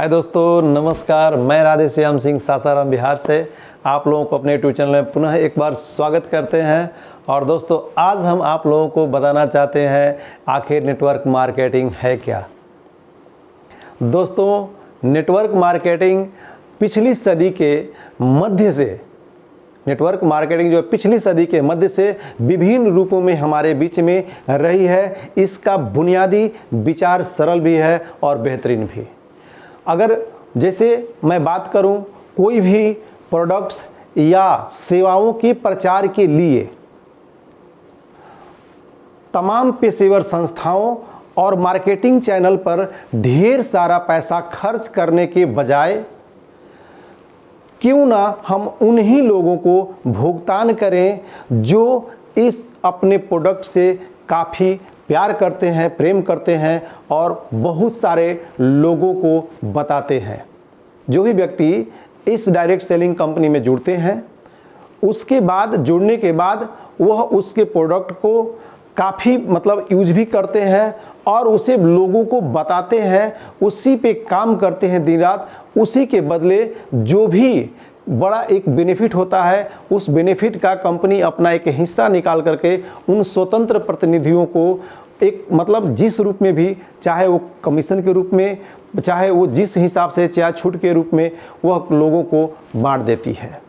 हाय दोस्तों, नमस्कार। मैं राधे श्याम सिंह सासाराम बिहार से आप लोगों को अपने यूट्यूब चैनल में पुनः एक बार स्वागत करते हैं। और दोस्तों, आज हम आप लोगों को बताना चाहते हैं आखिर नेटवर्क मार्केटिंग है क्या। दोस्तों, नेटवर्क मार्केटिंग पिछली सदी के मध्य से नेटवर्क मार्केटिंग जो पिछली सदी के मध्य से विभिन्न रूपों में हमारे बीच में रही है। इसका बुनियादी विचार सरल भी है और बेहतरीन भी। अगर जैसे मैं बात करूं, कोई भी प्रोडक्ट्स या सेवाओं के प्रचार के लिए तमाम पेशेवर संस्थाओं और मार्केटिंग चैनल पर ढेर सारा पैसा खर्च करने के बजाय क्यों ना हम उन्हीं लोगों को भुगतान करें जो इस अपने प्रोडक्ट से काफ़ी प्यार करते हैं, प्रेम करते हैं और बहुत सारे लोगों को बताते हैं। जो भी व्यक्ति इस डायरेक्ट सेलिंग कंपनी में जुड़ते हैं, उसके बाद जुड़ने के बाद वह उसके प्रोडक्ट को काफ़ी यूज भी करते हैं और उसे लोगों को बताते हैं, उसी पे काम करते हैं दिन रात। उसी के बदले जो भी बड़ा एक बेनिफिट होता है, उस बेनिफिट का कंपनी अपना एक हिस्सा निकाल करके उन स्वतंत्र प्रतिनिधियों को एक जिस रूप में भी, चाहे वो कमीशन के रूप में, चाहे वो जिस हिसाब से, चाहे छूट के रूप में, वह लोगों को बांट देती है।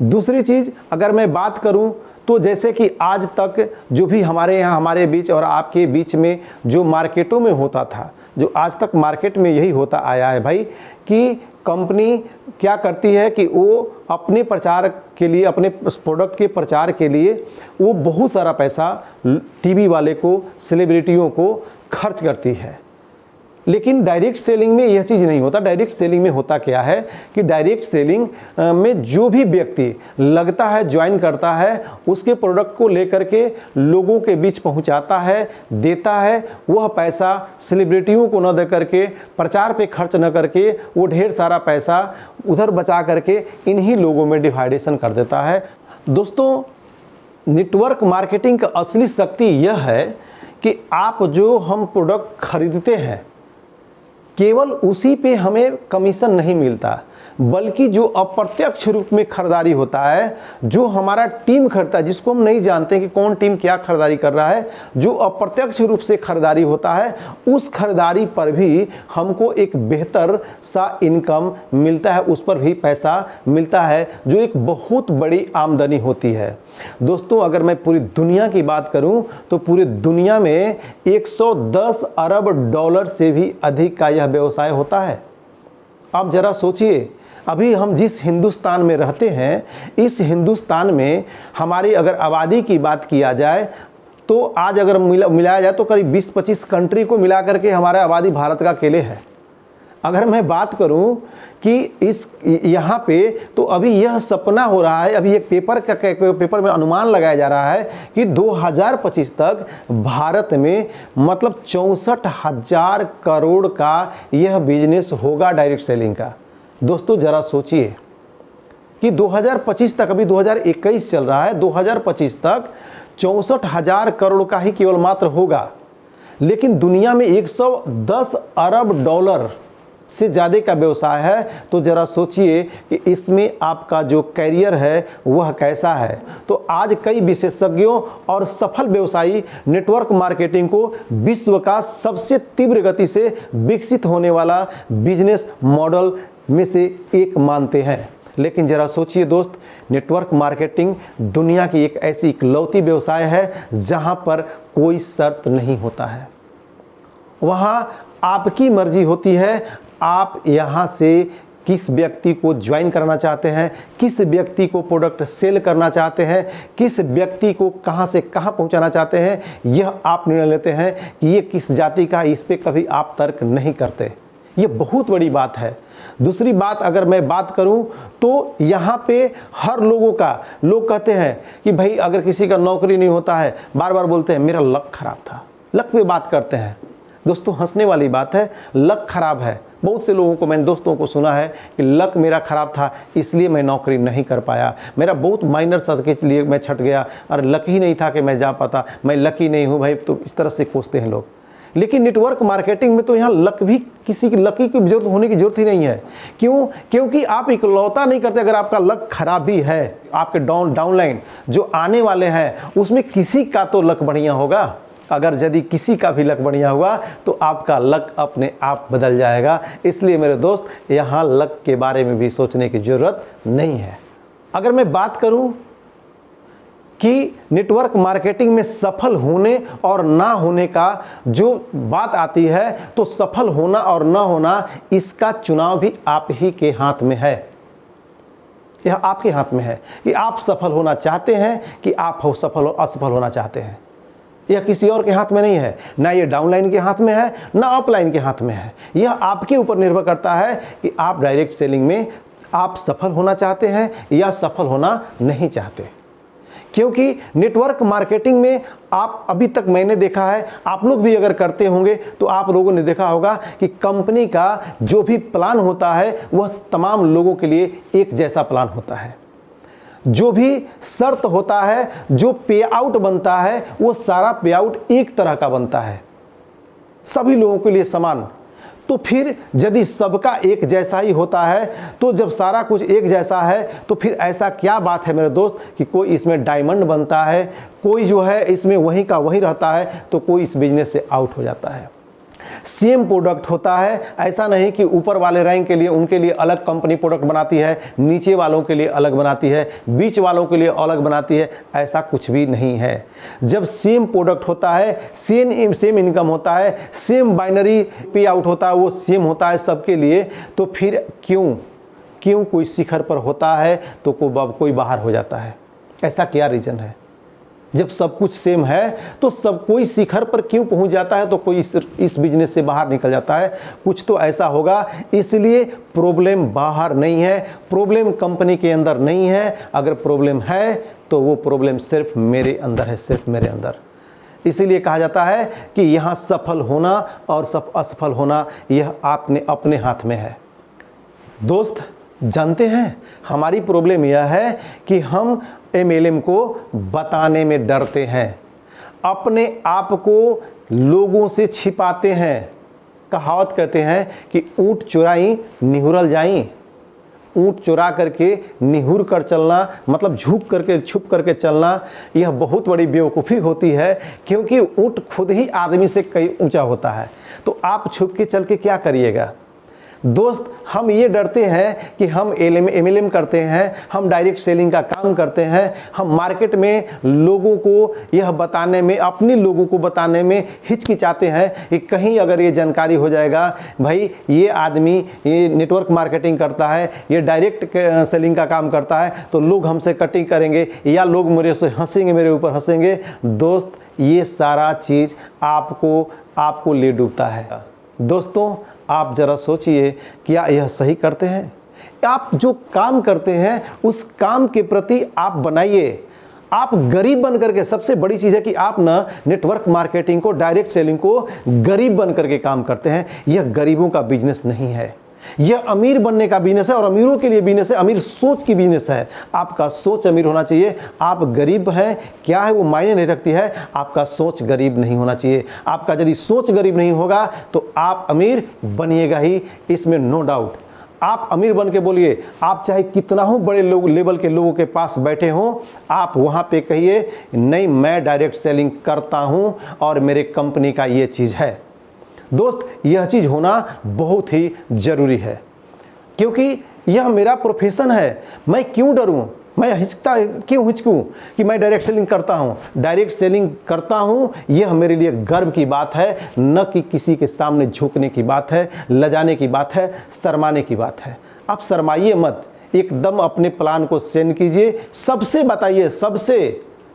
दूसरी चीज़ अगर मैं बात करूं तो जैसे कि आज तक जो भी हमारे यहाँ, हमारे बीच और आपके बीच में जो मार्केटों में होता था, जो आज तक मार्केट में यही होता आया है भाई, कि कंपनी क्या करती है कि वो अपने प्रचार के लिए, अपने प्रोडक्ट के प्रचार के लिए वो बहुत सारा पैसा टीवी वाले को, सेलिब्रिटियों को खर्च करती है। लेकिन डायरेक्ट सेलिंग में यह चीज़ नहीं होता। डायरेक्ट सेलिंग में होता क्या है कि डायरेक्ट सेलिंग में जो भी व्यक्ति लगता है, ज्वाइन करता है, उसके प्रोडक्ट को लेकर के लोगों के बीच पहुंचाता है, देता है। वह पैसा सेलिब्रिटियों को न दे करके, प्रचार पे खर्च न करके, वो ढेर सारा पैसा उधर बचा करके इन्हीं लोगों में डिवाइडेशन कर देता है। दोस्तों, नेटवर्क मार्केटिंग का असली शक्ति यह है कि आप जो हम प्रोडक्ट खरीदते हैं, केवल उसी पे हमें कमीशन नहीं मिलता, बल्कि जो अप्रत्यक्ष रूप में खरीदारी होता है, जो हमारा टीम खरीदता है, जिसको हम नहीं जानते कि कौन टीम क्या खरीदारी कर रहा है, जो अप्रत्यक्ष रूप से खरीदारी होता है, उस खरीदारी पर भी हमको एक बेहतर सा इनकम मिलता है, उस पर भी पैसा मिलता है, जो एक बहुत बड़ी आमदनी होती है। दोस्तों, अगर मैं पूरी दुनिया की बात करूं तो पूरी दुनिया में 110 अरब डॉलर से भी अधिक का यह व्यवसाय होता है। आप जरा सोचिए, अभी हम जिस हिंदुस्तान में रहते हैं, इस हिंदुस्तान में हमारी अगर आबादी की बात किया जाए तो आज अगर मिलाया जाए तो करीब 20-25 कंट्री को मिला करके हमारा आबादी भारत का अकेले है। अगर मैं बात करूं कि इस यहाँ पे तो अभी यह सपना हो रहा है, अभी एक पेपर में अनुमान लगाया जा रहा है कि 2025 तक भारत में 64,000 करोड़ का यह बिजनेस होगा डायरेक्ट सेलिंग का। दोस्तों, जरा सोचिए कि 2025 तक, अभी 2021 चल रहा है, 2025 तक 64,000 करोड़ का ही केवल मात्र होगा। लेकिन दुनिया में 110 अरब डॉलर से ज़्यादा का व्यवसाय है। तो जरा सोचिए कि इसमें आपका जो कैरियर है वह कैसा है। तो आज कई विशेषज्ञों और सफल व्यवसायी नेटवर्क मार्केटिंग को विश्व का सबसे तीव्र गति से विकसित होने वाला बिजनेस मॉडल में से एक मानते हैं। लेकिन जरा सोचिए दोस्त, नेटवर्क मार्केटिंग दुनिया की एक ऐसी इकलौती व्यवसाय है जहां पर कोई शर्त नहीं होता है। वहां आपकी मर्जी होती है, आप यहाँ से किस व्यक्ति को ज्वाइन करना चाहते हैं, किस व्यक्ति को प्रोडक्ट सेल करना चाहते हैं, किस व्यक्ति को कहाँ से कहाँ पहुँचाना चाहते हैं, यह आप निर्णय लेते हैं कि ये किस जाति का। इस पे कभी आप तर्क नहीं करते। ये बहुत बड़ी बात है। दूसरी बात अगर मैं बात करूं तो यहाँ पे हर लोग कहते हैं कि भाई अगर किसी का नौकरी नहीं होता है, बार बार बोलते हैं मेरा लक खराब था, लक पे बात करते हैं। दोस्तों, हंसने वाली बात है, लक खराब है। बहुत से लोगों को, मैंने दोस्तों को सुना है कि लक मेरा खराब था इसलिए मैं नौकरी नहीं कर पाया, मेरा बहुत माइनर सा के लिए मैं छट गया, और लक ही नहीं था कि मैं जा पाता, मैं लकी नहीं हूँ भाई। तो इस तरह से कोसते हैं लोग। लेकिन नेटवर्क मार्केटिंग में तो यहाँ लक भी, किसी की लकी की जरूरत होने की जरूरत ही नहीं है। क्यों? क्योंकि आप इकलौता नहीं करते। अगर आपका लक खराब भी है, आपके डाउनलाइन जो आने वाले हैं उसमें किसी का तो लक बढ़िया होगा। अगर यदि किसी का भी लक बढ़िया हुआ तो आपका लक अपने आप बदल जाएगा। इसलिए मेरे दोस्त, यहाँ लक के बारे में भी सोचने की जरूरत नहीं है। अगर मैं बात करूं कि नेटवर्क मार्केटिंग में सफल होने और ना होने का जो बात आती है, तो सफल होना और ना होना इसका चुनाव भी आप ही के हाथ में है। यह आपके हाथ में है कि आप सफल होना चाहते हैं कि आप असफल होना चाहते हैं। यह किसी और के हाथ में नहीं है, ना ये डाउनलाइन के हाथ में है, ना अपलाइन के हाथ में है। यह आपके ऊपर निर्भर करता है कि आप डायरेक्ट सेलिंग में आप सफल होना चाहते हैं या सफल होना नहीं चाहते। क्योंकि नेटवर्क मार्केटिंग में आप, अभी तक मैंने देखा है, आप लोग भी अगर करते होंगे तो आप लोगों ने देखा होगा कि कंपनी का जो भी प्लान होता है वह तमाम लोगों के लिए एक जैसा प्लान होता है। जो भी शर्त होता है, जो पे आउट बनता है, वो सारा पे आउट एक तरह का बनता है, सभी लोगों के लिए समान। तो फिर यदि सबका एक जैसा ही होता है, तो जब सारा कुछ एक जैसा है, तो फिर ऐसा क्या बात है मेरे दोस्त कि कोई इसमें डायमंड बनता है, कोई जो है इसमें वहीं का वहीं रहता है, तो कोई इस बिजनेस से आउट हो जाता है। सेम प्रोडक्ट होता है, ऐसा नहीं कि ऊपर वाले रैंक के लिए उनके लिए अलग कंपनी प्रोडक्ट बनाती है, नीचे वालों के लिए अलग बनाती है, बीच वालों के लिए अलग बनाती है, ऐसा कुछ भी नहीं है। जब सेम प्रोडक्ट होता है, सेम इनकम होता है, सेम बाइनरी पे आउट होता है, वो सेम होता है सबके लिए, तो फिर क्यों कोई शिखर पर होता है तो कोई बाहर हो जाता है? ऐसा क्या रीजन है? जब सब कुछ सेम है तो सब कोई शिखर पर क्यों पहुंच जाता है तो कोई इस बिजनेस से बाहर निकल जाता है? कुछ तो ऐसा होगा। इसलिए प्रॉब्लम बाहर नहीं है, प्रॉब्लम कंपनी के अंदर नहीं है। अगर प्रॉब्लम है तो वो प्रॉब्लम सिर्फ मेरे अंदर है, सिर्फ मेरे अंदर। इसीलिए कहा जाता है कि यहाँ सफल होना और असफल होना यह आपने अपने हाथ में है। दोस्त, जानते हैं हमारी प्रॉब्लम यह है कि हम MLM को बताने में डरते हैं, अपने आप को लोगों से छिपाते हैं। कहावत कहते हैं कि ऊँट चुराई निहुरल जाई। ऊँट चुरा करके निहुर कर चलना, मतलब झुक करके छुप करके चलना, यह बहुत बड़ी बेवकूफ़ी होती है। क्योंकि ऊँट खुद ही आदमी से कई ऊंचा होता है, तो आप छुप के चल के क्या करिएगा? दोस्त, हम ये डरते हैं कि हम MLM करते हैं, हम डायरेक्ट सेलिंग का काम करते हैं, हम मार्केट में लोगों को यह बताने में, अपने लोगों को बताने में हिचकिचाते हैं कि कहीं अगर ये जानकारी हो जाएगा, भाई ये आदमी ये नेटवर्क मार्केटिंग करता है, ये डायरेक्ट सेलिंग का काम करता है, तो लोग हमसे कटिंग करेंगे या लोग मेरे से हंसेंगे, मेरे ऊपर हंसेंगे। दोस्त, ये सारा चीज़ आपको ले डूबता है। दोस्तों, आप जरा सोचिए, क्या यह सही करते हैं? आप जो काम करते हैं उस काम के प्रति आप बनाइए। आप गरीब बन करके, सबसे बड़ी चीज़ है कि आप ना नेटवर्क मार्केटिंग को, डायरेक्ट सेलिंग को गरीब बन करके काम करते हैं। यह गरीबों का बिजनेस नहीं है, यह अमीर बनने का बिजनेस है और अमीरों के लिए बिजनेस है, अमीर सोच की बिजनेस है। आपका सोच अमीर होना चाहिए। आप गरीब हैं, क्या है वो मायने नहीं रखती है, आपका सोच गरीब नहीं होना चाहिए। आपका यदि सोच गरीब नहीं होगा तो आप अमीर बनिएगा ही, इसमें नो डाउट। आप अमीर बन के बोलिए, आप चाहे कितना हो बड़े लेवल के लोगों के पास बैठे हों, आप वहाँ पे कहिए नहीं, मैं डायरेक्ट सेलिंग करता हूँ और मेरे कंपनी का ये चीज़ है। दोस्त, यह चीज़ होना बहुत ही ज़रूरी है, क्योंकि यह मेरा प्रोफेशन है। मैं क्यों डरूं, मैं हिचकूं कि मैं डायरेक्ट सेलिंग करता हूं? डायरेक्ट सेलिंग करता हूं, यह मेरे लिए गर्व की बात है, न कि किसी के सामने झुकने की बात है, लजाने की बात है, शर्माने की बात है। आप शर्माइए मत, एकदम अपने प्लान को सेंड कीजिए, सबसे बताइए,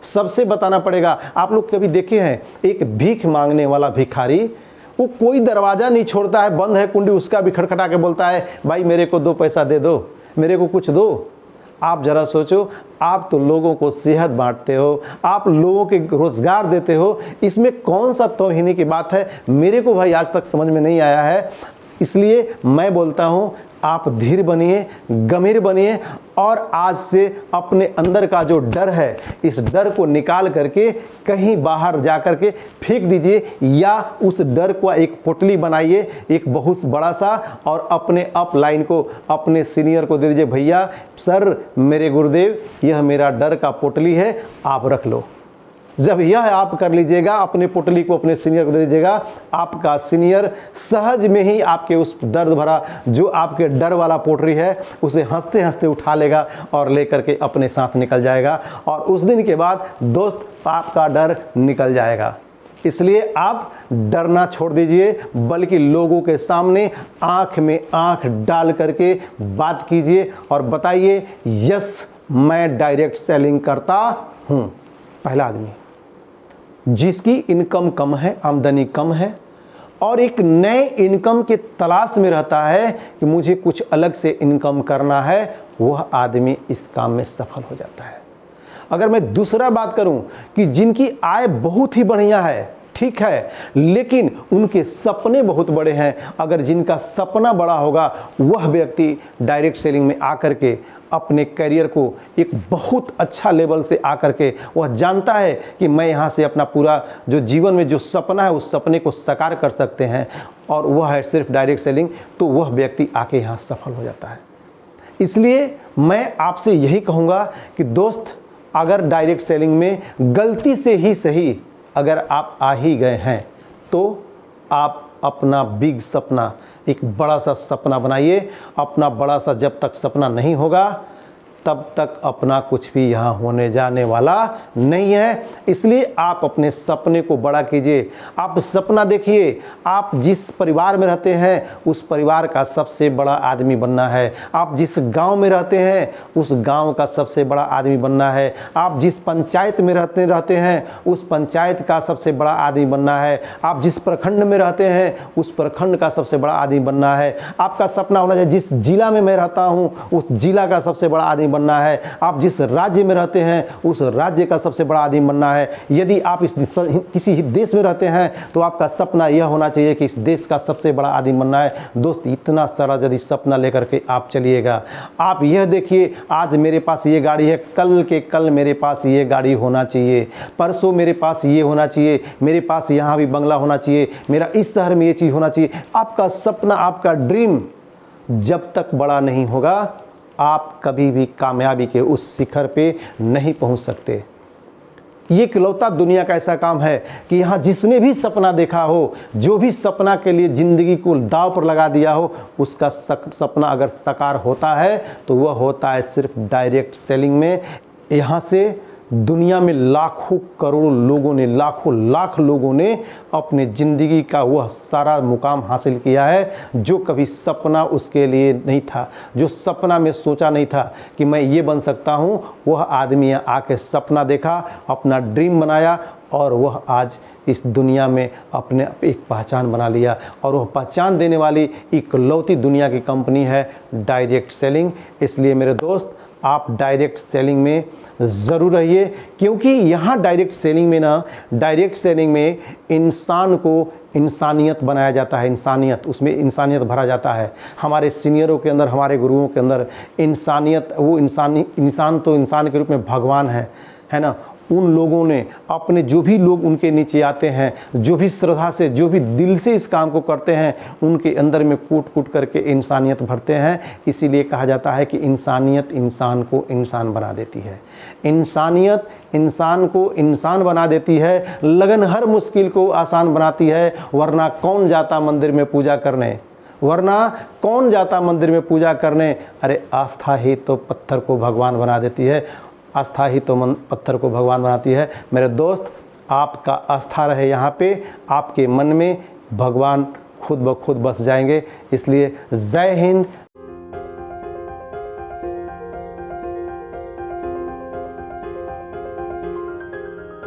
सबसे बताना पड़ेगा। आप लोग कभी देखे हैं एक भीख मांगने वाला भिखारी, वो कोई दरवाज़ा नहीं छोड़ता है, बंद है कुंडी, उसका भी खटखटा के बोलता है, भाई मेरे को 2 पैसा दे दो, मेरे को कुछ दो। आप जरा सोचो, आप तो लोगों को सेहत बांटते हो, आप लोगों के रोजगार देते हो, इसमें कौन सा तौहीनी की बात है? मेरे को भाई आज तक समझ में नहीं आया है। इसलिए मैं बोलता हूँ आप धीर बनिए, गंभीर बनिए और आज से अपने अंदर का जो डर है, इस डर को निकाल करके कहीं बाहर जा करके फेंक दीजिए, या उस डर को एक पोटली बनाइए एक बहुत बड़ा सा, और अपने अप लाइन को अपने सीनियर को दे दीजिए, भैया सर मेरे गुरुदेव यह मेरा डर का पोटली है, आप रख लो। जब यह आप कर लीजिएगा, अपने पोटली को अपने सीनियर को दे दीजिएगा, आपका सीनियर सहज में ही आपके उस दर्द भरा जो आपके डर वाला पोटली है उसे हंसते हंसते उठा लेगा और लेकर के अपने साथ निकल जाएगा, और उस दिन के बाद दोस्त आपका डर निकल जाएगा। इसलिए आप डरना छोड़ दीजिए, बल्कि लोगों के सामने आंख में आंख डाल करके बात कीजिए और बताइए यस मैं डायरेक्ट सेलिंग करता हूं। पहला आदमी जिसकी इनकम कम है, आमदनी कम है और एक नए इनकम के तलाश में रहता है कि मुझे कुछ अलग से इनकम करना है, वह आदमी इस काम में सफल हो जाता है। अगर मैं दूसरा बात करूं कि जिनकी आय बहुत ही बढ़िया है, ठीक है, लेकिन उनके सपने बहुत बड़े हैं, अगर जिनका सपना बड़ा होगा वह व्यक्ति डायरेक्ट सेलिंग में आकर के अपने करियर को एक बहुत अच्छा लेवल से आकर के वह जानता है कि मैं यहाँ से अपना पूरा जो जीवन में जो सपना है उस सपने को साकार कर सकते हैं, और वह है सिर्फ डायरेक्ट सेलिंग, तो वह व्यक्ति आके यहाँ सफल हो जाता है। इसलिए मैं आपसे यही कहूँगा कि दोस्त, अगर डायरेक्ट सेलिंग में गलती से ही सही अगर आप आ ही गए हैं तो आप अपना बिग सपना, एक बड़ा सा सपना बनाइए। अपना बड़ा सा जब तक सपना नहीं होगा तब तक अपना कुछ भी यहाँ होने जाने वाला नहीं है। इसलिए आप अपने सपने को बड़ा कीजिए। आप सपना देखिए, आप जिस परिवार में रहते हैं उस परिवार का सबसे बड़ा आदमी बनना है। आप जिस गांव में रहते हैं उस गांव का सबसे बड़ा आदमी बनना है। आप जिस पंचायत में रहते हैं उस पंचायत का सबसे बड़ा आदमी बनना है। आप जिस प्रखंड में रहते हैं उस प्रखंड का सबसे बड़ा आदमी बनना है। आपका सपना होना चाहिए जिस जिला में मैं रहता हूँ उस जिला का सबसे बड़ा आदमी बनना है। आप जिस राज्य में रहते हैं उस राज्य का सबसे बड़ा आदमी बनना है। यदि आप किसी देश में रहते हैं तो आपका सपना यह होना चाहिए कि इस देश का सबसे बड़ा आदमी बनना है। दोस्त, इतना सारा यदि सपना लेकर के आप चलिएगा, आप यह देखिए आज मेरे पास ये गाड़ी है, कल के कल मेरे पास ये गाड़ी होना चाहिए, परसों मेरे पास ये होना चाहिए, मेरे पास यहाँ भी बंगला होना चाहिए, मेरा इस शहर में ये चीज़ होना चाहिए। आपका सपना, आपका ड्रीम जब तक बड़ा नहीं होगा आप कभी भी कामयाबी के उस शिखर पे नहीं पहुंच सकते। ये इकलौता दुनिया का ऐसा काम है कि यहाँ जिसने भी सपना देखा हो, जो भी सपना के लिए ज़िंदगी को दांव पर लगा दिया हो, उसका सपना अगर साकार होता है तो वह होता है सिर्फ डायरेक्ट सेलिंग में। यहाँ से दुनिया में लाखों करोड़ों लोगों ने, लाखों लाख लोगों ने अपने ज़िंदगी का वह सारा मुकाम हासिल किया है जो कभी सपना उसके लिए नहीं था, जो सपना में सोचा नहीं था कि मैं ये बन सकता हूँ। वह आदमी आके सपना देखा, अपना ड्रीम बनाया और वह आज इस दुनिया में अपने एक पहचान बना लिया, और वह पहचान देने वाली इकलौती दुनिया की कंपनी है डायरेक्ट सेलिंग। इसलिए मेरे दोस्त, आप डायरेक्ट सेलिंग में ज़रूर रहिए, क्योंकि यहाँ डायरेक्ट सेलिंग में ना, डायरेक्ट सेलिंग में इंसान को इंसानियत बनाया जाता है। इंसानियत, उसमें इंसानियत भरा जाता है। हमारे सीनियरों के अंदर, हमारे गुरुओं के अंदर इंसानियत, वो इंसान तो इंसान के रूप में भगवान है ना। उन लोगों ने अपने, जो भी लोग उनके नीचे आते हैं, जो भी श्रद्धा से, जो भी दिल से इस काम को करते हैं, उनके अंदर में कूट कूट करके इंसानियत भरते हैं। इसीलिए कहा जाता है कि इंसानियत इंसान को इंसान बना देती है। इंसानियत इंसान को इंसान बना देती है। लगन हर मुश्किल को आसान बनाती है, वरना कौन जाता मंदिर में पूजा करने, वरना कौन जाता मंदिर में पूजा करने। अरे आस्था ही तो पत्थर को भगवान बना देती है, आस्था ही तो पत्थर को भगवान बनाती है। मेरे दोस्त, आपका आस्था रहे यहाँ पे, आपके मन में भगवान खुद ब खुद बस जाएंगे। इसलिए जय हिंद,